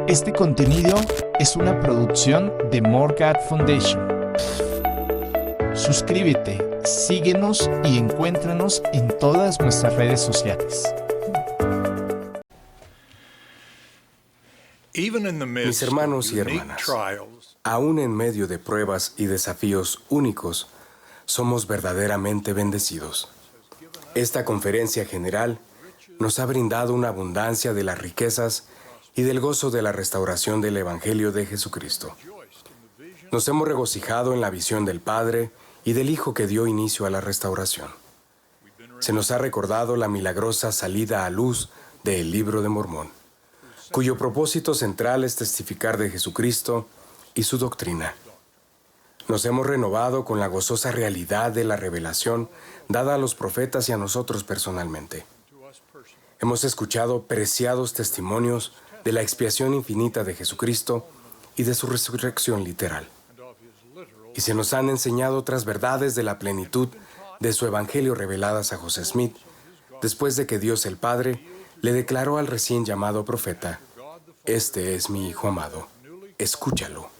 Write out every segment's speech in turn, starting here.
Este contenido es una producción de More God Foundation. Suscríbete, síguenos y encuéntranos en todas nuestras redes sociales. Mis hermanos y hermanas, aún en medio de pruebas y desafíos únicos, somos verdaderamente bendecidos. Esta conferencia general nos ha brindado una abundancia de las riquezas y del gozo de la restauración del Evangelio de Jesucristo. Nos hemos regocijado en la visión del Padre y del Hijo que dio inicio a la restauración. Se nos ha recordado la milagrosa salida a luz del Libro de Mormón, cuyo propósito central es testificar de Jesucristo y su doctrina. Nos hemos renovado con la gozosa realidad de la revelación dada a los profetas y a nosotros personalmente. Hemos escuchado preciados testimonios de la expiación infinita de Jesucristo y de su resurrección literal. Y se nos han enseñado otras verdades de la plenitud de su Evangelio reveladas a José Smith, después de que Dios el Padre le declaró al recién llamado profeta: «Este es mi Hijo amado, escúchalo».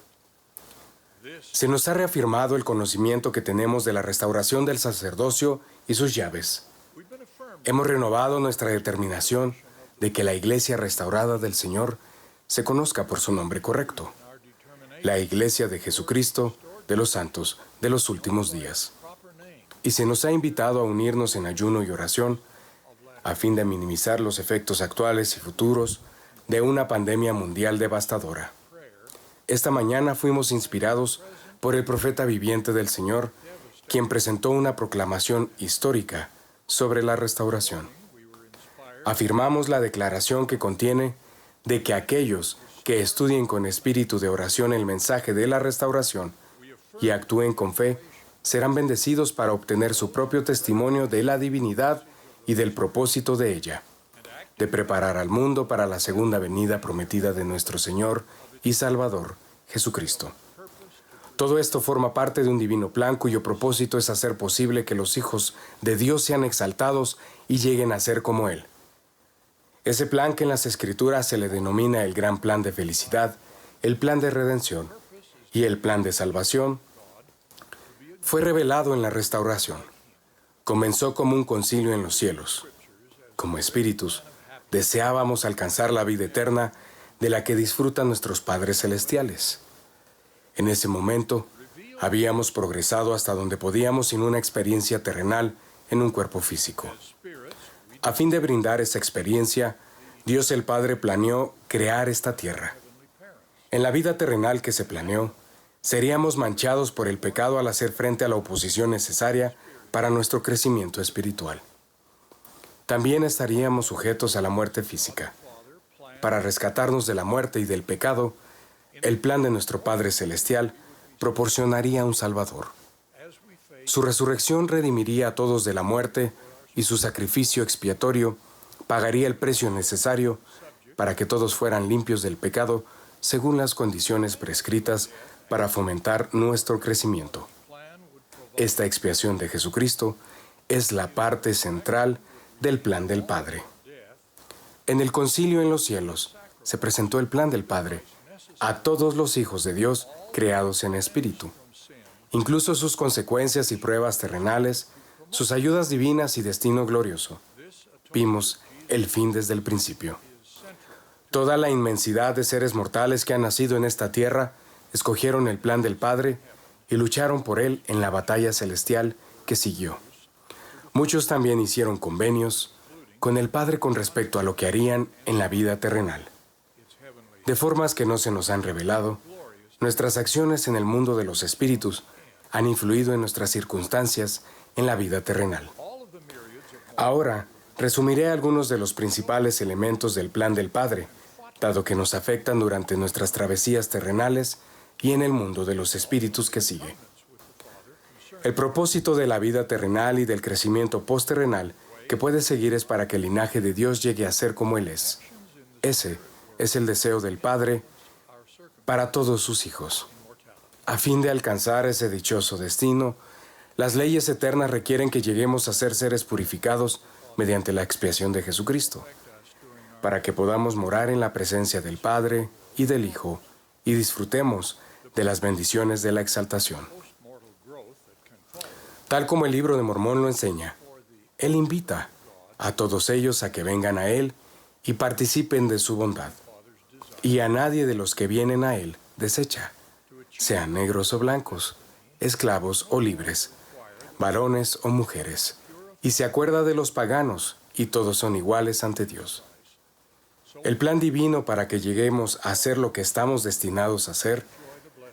Se nos ha reafirmado el conocimiento que tenemos de la restauración del sacerdocio y sus llaves. Hemos renovado nuestra determinación de que la Iglesia restaurada del Señor se conozca por su nombre correcto: la Iglesia de Jesucristo de los Santos de los Últimos Días. Y se nos ha invitado a unirnos en ayuno y oración a fin de minimizar los efectos actuales y futuros de una pandemia mundial devastadora. Esta mañana fuimos inspirados por el profeta viviente del Señor, quien presentó una proclamación histórica sobre la restauración. Afirmamos la declaración que contiene de que aquellos que estudien con espíritu de oración el mensaje de la restauración y actúen con fe, serán bendecidos para obtener su propio testimonio de la divinidad y del propósito de ella, de preparar al mundo para la segunda venida prometida de nuestro Señor y Salvador, Jesucristo. Todo esto forma parte de un divino plan cuyo propósito es hacer posible que los hijos de Dios sean exaltados y lleguen a ser como Él. Ese plan que en las Escrituras se le denomina el gran plan de felicidad, el plan de redención y el plan de salvación, fue revelado en la restauración. Comenzó como un concilio en los cielos. Como espíritus, deseábamos alcanzar la vida eterna de la que disfrutan nuestros padres celestiales. En ese momento, habíamos progresado hasta donde podíamos sin una experiencia terrenal en un cuerpo físico. A fin de brindar esa experiencia, Dios el Padre planeó crear esta tierra. En la vida terrenal que se planeó, seríamos manchados por el pecado al hacer frente a la oposición necesaria para nuestro crecimiento espiritual. También estaríamos sujetos a la muerte física. Para rescatarnos de la muerte y del pecado, el plan de nuestro Padre Celestial proporcionaría un Salvador. Su resurrección redimiría a todos de la muerte y su sacrificio expiatorio pagaría el precio necesario para que todos fueran limpios del pecado según las condiciones prescritas para fomentar nuestro crecimiento. Esta expiación de Jesucristo es la parte central del plan del Padre. En el concilio en los cielos se presentó el plan del Padre a todos los hijos de Dios creados en espíritu, incluso sus consecuencias y pruebas terrenales, sus ayudas divinas y destino glorioso. Vimos el fin desde el principio. Toda la inmensidad de seres mortales que han nacido en esta tierra escogieron el plan del Padre y lucharon por él en la batalla celestial que siguió. Muchos también hicieron convenios con el Padre con respecto a lo que harían en la vida terrenal. De formas que no se nos han revelado, nuestras acciones en el mundo de los espíritus han influido en nuestras circunstancias en la vida terrenal. Ahora, resumiré algunos de los principales elementos del plan del Padre, dado que nos afectan durante nuestras travesías terrenales y en el mundo de los espíritus que sigue. El propósito de la vida terrenal y del crecimiento posterrenal que puede seguir es para que el linaje de Dios llegue a ser como Él es. Ese es el deseo del Padre para todos sus hijos. A fin de alcanzar ese dichoso destino, las leyes eternas requieren que lleguemos a ser seres purificados mediante la expiación de Jesucristo, para que podamos morar en la presencia del Padre y del Hijo, y disfrutemos de las bendiciones de la exaltación. Tal como el Libro de Mormón lo enseña, Él invita a todos ellos a que vengan a Él y participen de su bondad. Y a nadie de los que vienen a Él desecha, sean negros o blancos, esclavos o libres, varones o mujeres, y se acuerda de los paganos, y todos son iguales ante Dios. El plan divino para que lleguemos a ser lo que estamos destinados a ser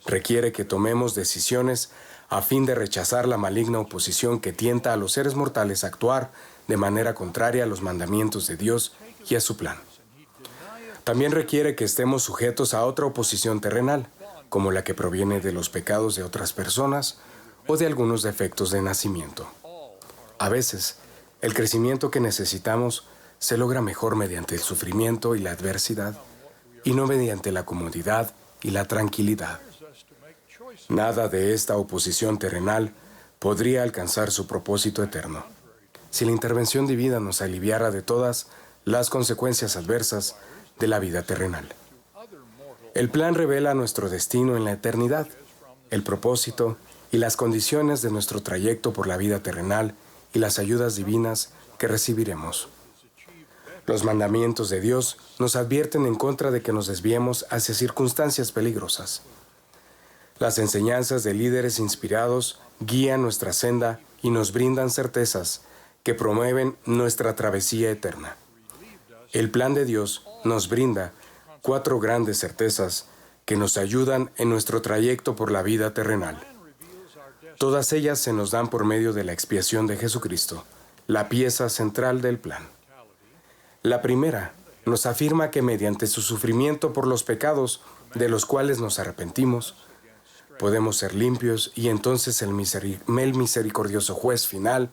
requiere que tomemos decisiones a fin de rechazar la maligna oposición que tienta a los seres mortales a actuar de manera contraria a los mandamientos de Dios y a su plan. También requiere que estemos sujetos a otra oposición terrenal, como la que proviene de los pecados de otras personas o de algunos defectos de nacimiento. A veces, el crecimiento que necesitamos se logra mejor mediante el sufrimiento y la adversidad, y no mediante la comodidad y la tranquilidad. Nada de esta oposición terrenal podría alcanzar su propósito eterno si la intervención divina nos aliviara de todas las consecuencias adversas de la vida terrenal. El plan revela nuestro destino en la eternidad, el propósito y las condiciones de nuestro trayecto por la vida terrenal y las ayudas divinas que recibiremos. Los mandamientos de Dios nos advierten en contra de que nos desviemos hacia circunstancias peligrosas. Las enseñanzas de líderes inspirados guían nuestra senda y nos brindan certezas que promueven nuestra travesía eterna. El plan de Dios nos brinda 4 grandes certezas que nos ayudan en nuestro trayecto por la vida terrenal. Todas ellas se nos dan por medio de la expiación de Jesucristo, la pieza central del plan. La primera nos afirma que mediante su sufrimiento por los pecados de los cuales nos arrepentimos, podemos ser limpios y entonces el misericordioso juez final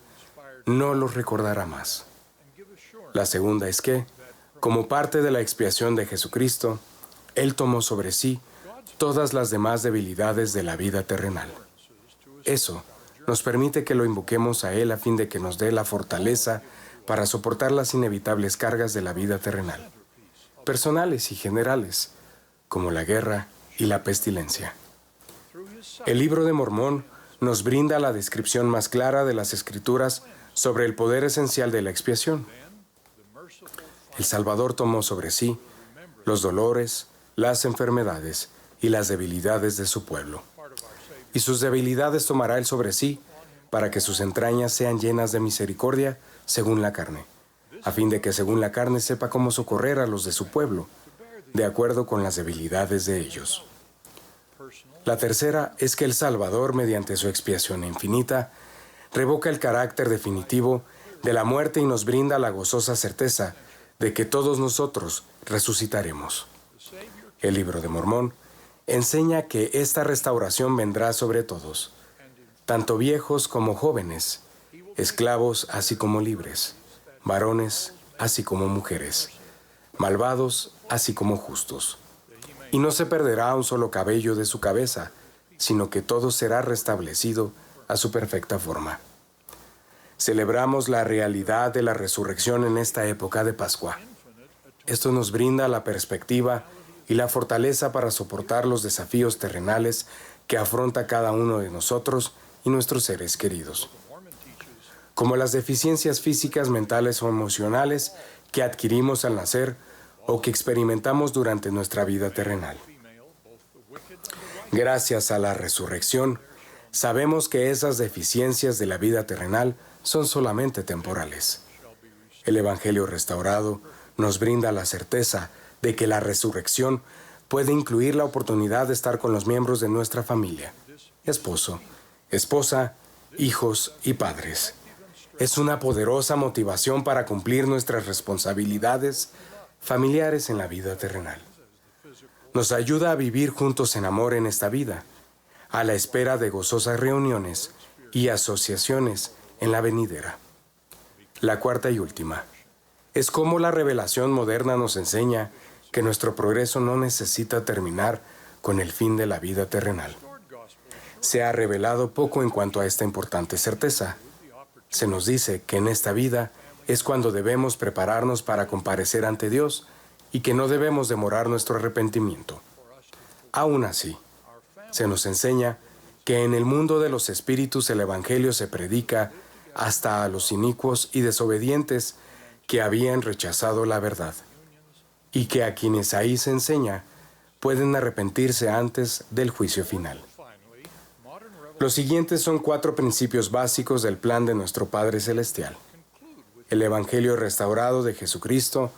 no los recordará más. La segunda es que, como parte de la expiación de Jesucristo, Él tomó sobre sí todas las demás debilidades de la vida terrenal. Eso nos permite que lo invoquemos a Él a fin de que nos dé la fortaleza para soportar las inevitables cargas de la vida terrenal, personales y generales, como la guerra y la pestilencia. El Libro de Mormón nos brinda la descripción más clara de las Escrituras sobre el poder esencial de la expiación. El Salvador tomó sobre sí los dolores, las enfermedades y las debilidades de su pueblo. Y sus debilidades tomará Él sobre sí para que sus entrañas sean llenas de misericordia según la carne, a fin de que según la carne sepa cómo socorrer a los de su pueblo, de acuerdo con las debilidades de ellos. La tercera es que el Salvador, mediante su expiación infinita, revoca el carácter definitivo de la muerte y nos brinda la gozosa certeza de que todos nosotros resucitaremos. El Libro de Mormón enseña que esta restauración vendrá sobre todos, tanto viejos como jóvenes, esclavos así como libres, varones así como mujeres, malvados así como justos. Y no se perderá un solo cabello de su cabeza, sino que todo será restablecido a su perfecta forma. Celebramos la realidad de la resurrección en esta época de Pascua. Esto nos brinda la perspectiva y la fortaleza para soportar los desafíos terrenales que afronta cada uno de nosotros y nuestros seres queridos, como las deficiencias físicas, mentales o emocionales que adquirimos al nacer o que experimentamos durante nuestra vida terrenal. Gracias a la resurrección, sabemos que esas deficiencias de la vida terrenal son solamente temporales. El Evangelio restaurado nos brinda la certeza de que la resurrección puede incluir la oportunidad de estar con los miembros de nuestra familia, esposo, esposa, hijos y padres. Es una poderosa motivación para cumplir nuestras responsabilidades familiares en la vida terrenal. Nos ayuda a vivir juntos en amor en esta vida, a la espera de gozosas reuniones y asociaciones en la venidera. La cuarta y última es cómo la revelación moderna nos enseña que nuestro progreso no necesita terminar con el fin de la vida terrenal. Se ha revelado poco en cuanto a esta importante certeza. Se nos dice que en esta vida es cuando debemos prepararnos para comparecer ante Dios y que no debemos demorar nuestro arrepentimiento. Aún así, se nos enseña que en el mundo de los espíritus el Evangelio se predica hasta a los inicuos y desobedientes que habían rechazado la verdad, y que a quienes ahí se enseña pueden arrepentirse antes del juicio final. Los siguientes son 4 principios básicos del plan de nuestro Padre Celestial. El Evangelio restaurado de Jesucristo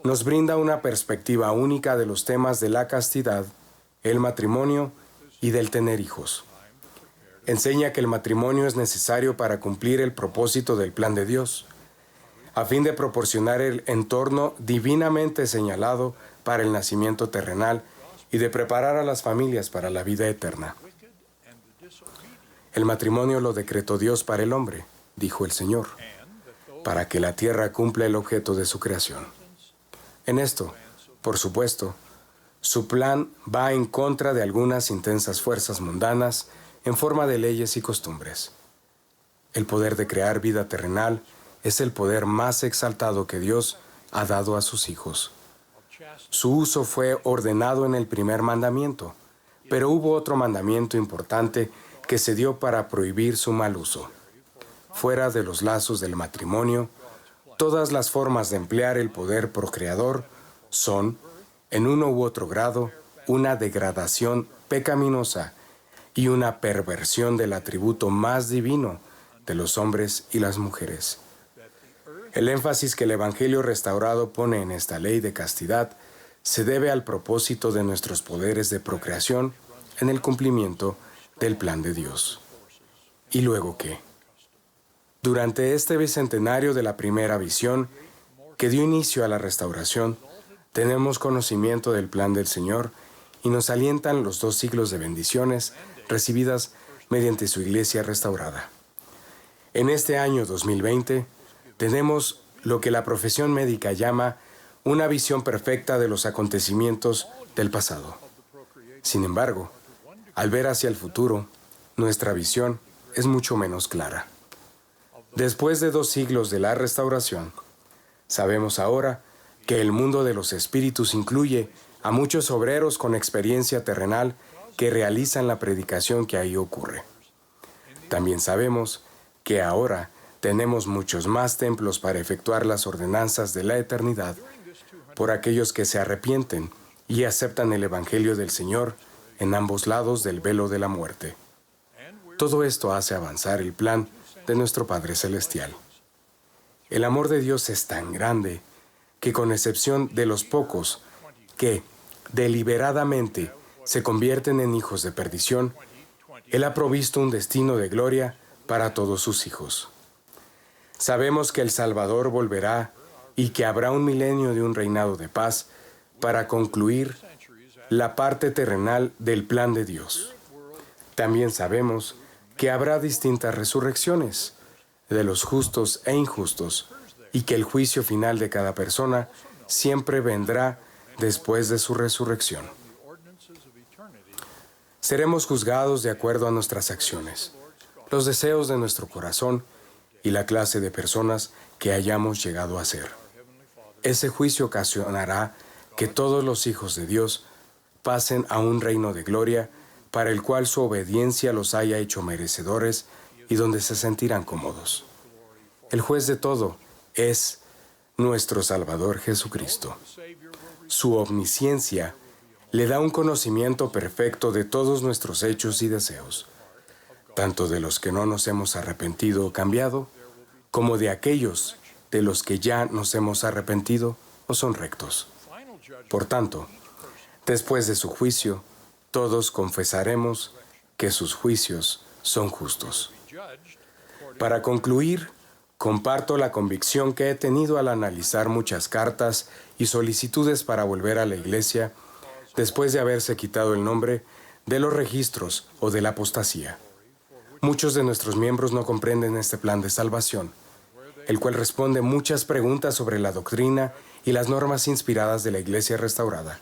nos brinda una perspectiva única de los temas de la castidad, el matrimonio y del tener hijos. Enseña que el matrimonio es necesario para cumplir el propósito del plan de Dios, a fin de proporcionar el entorno divinamente señalado para el nacimiento terrenal y de preparar a las familias para la vida eterna. El matrimonio lo decretó Dios para el hombre, dijo el Señor, para que la tierra cumpla el objeto de su creación. En esto, por supuesto, su plan va en contra de algunas intensas fuerzas mundanas en forma de leyes y costumbres. El poder de crear vida terrenal es el poder más exaltado que Dios ha dado a sus hijos. Su uso fue ordenado en el primer mandamiento, pero hubo otro mandamiento importante que se dio para prohibir su mal uso. Fuera de los lazos del matrimonio, todas las formas de emplear el poder procreador son, en uno u otro grado, una degradación pecaminosa y una perversión del atributo más divino de los hombres y las mujeres. El énfasis que el Evangelio restaurado pone en esta ley de castidad se debe al propósito de nuestros poderes de procreación en el cumplimiento del plan de Dios. ¿Y luego qué? Durante este bicentenario de la primera visión, que dio inicio a la restauración, tenemos conocimiento del plan del Señor y nos alientan los 2 siglos de bendiciones recibidas mediante su iglesia restaurada. En este año 2020, tenemos lo que la profesión médica llama una visión perfecta de los acontecimientos del pasado. Sin embargo, al ver hacia el futuro, nuestra visión es mucho menos clara. Después de 2 siglos de la restauración, sabemos ahora que el mundo de los espíritus incluye a muchos obreros con experiencia terrenal que realizan la predicación que ahí ocurre. También sabemos que ahora tenemos muchos más templos para efectuar las ordenanzas de la eternidad por aquellos que se arrepienten y aceptan el Evangelio del Señor en ambos lados del velo de la muerte. Todo esto hace avanzar el plan de nuestro Padre Celestial. El amor de Dios es tan grande que, con excepción de los pocos que deliberadamente se convierten en hijos de perdición, Él ha provisto un destino de gloria para todos sus hijos. Sabemos que el Salvador volverá y que habrá un milenio de un reinado de paz para concluir la parte terrenal del plan de Dios. También sabemos que habrá distintas resurrecciones de los justos e injustos y que el juicio final de cada persona siempre vendrá después de su resurrección. Seremos juzgados de acuerdo a nuestras acciones, los deseos de nuestro corazón y la clase de personas que hayamos llegado a ser. Ese juicio ocasionará que todos los hijos de Dios pasen a un reino de gloria para el cual su obediencia los haya hecho merecedores y donde se sentirán cómodos. El juez de todo es nuestro Salvador Jesucristo. Su omnisciencia le da un conocimiento perfecto de todos nuestros hechos y deseos, tanto de los que no nos hemos arrepentido o cambiado, como de aquellos de los que ya nos hemos arrepentido o son rectos. Por tanto, después de su juicio, todos confesaremos que sus juicios son justos. Para concluir, comparto la convicción que he tenido al analizar muchas cartas y solicitudes para volver a la Iglesia después de haberse quitado el nombre de los registros o de la apostasía. Muchos de nuestros miembros no comprenden este plan de salvación, el cual responde muchas preguntas sobre la doctrina y las normas inspiradas de la Iglesia restaurada.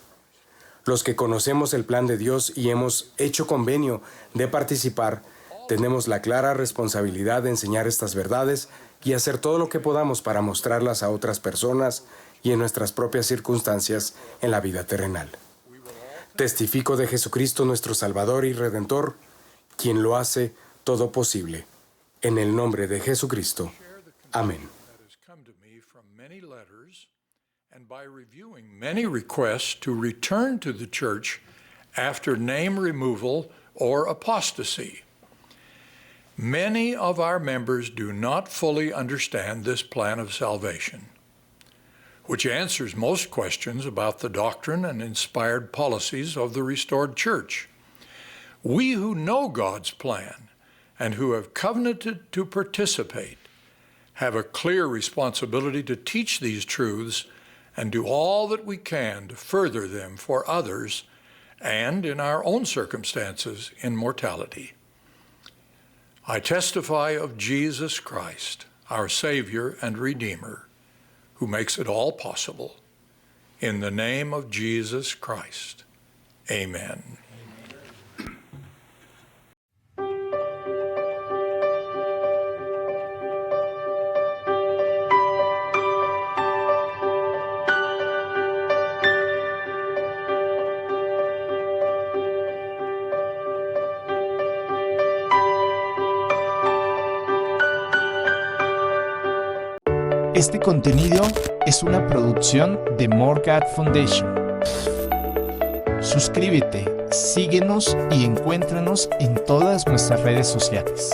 Los que conocemos el plan de Dios y hemos hecho convenio de participar, tenemos la clara responsabilidad de enseñar estas verdades y hacer todo lo que podamos para mostrarlas a otras personas y en nuestras propias circunstancias en la vida terrenal. Testifico de Jesucristo nuestro Salvador y Redentor, quien lo hace todo posible. En el nombre de Jesucristo. Amén. And by reviewing many requests to return to the church after name removal or apostasy. Many of our members do not fully understand this plan of salvation, which answers most questions about the doctrine and inspired policies of the restored church. We who know God's plan and who have covenanted to participate have a clear responsibility to teach these truths and do all that we can to further them for others and in our own circumstances in mortality. I testify of Jesus Christ, our Savior and Redeemer, who makes it all possible. In the name of Jesus Christ, amen. Este contenido es una producción de More God Foundation. Suscríbete, síguenos y encuéntranos en todas nuestras redes sociales.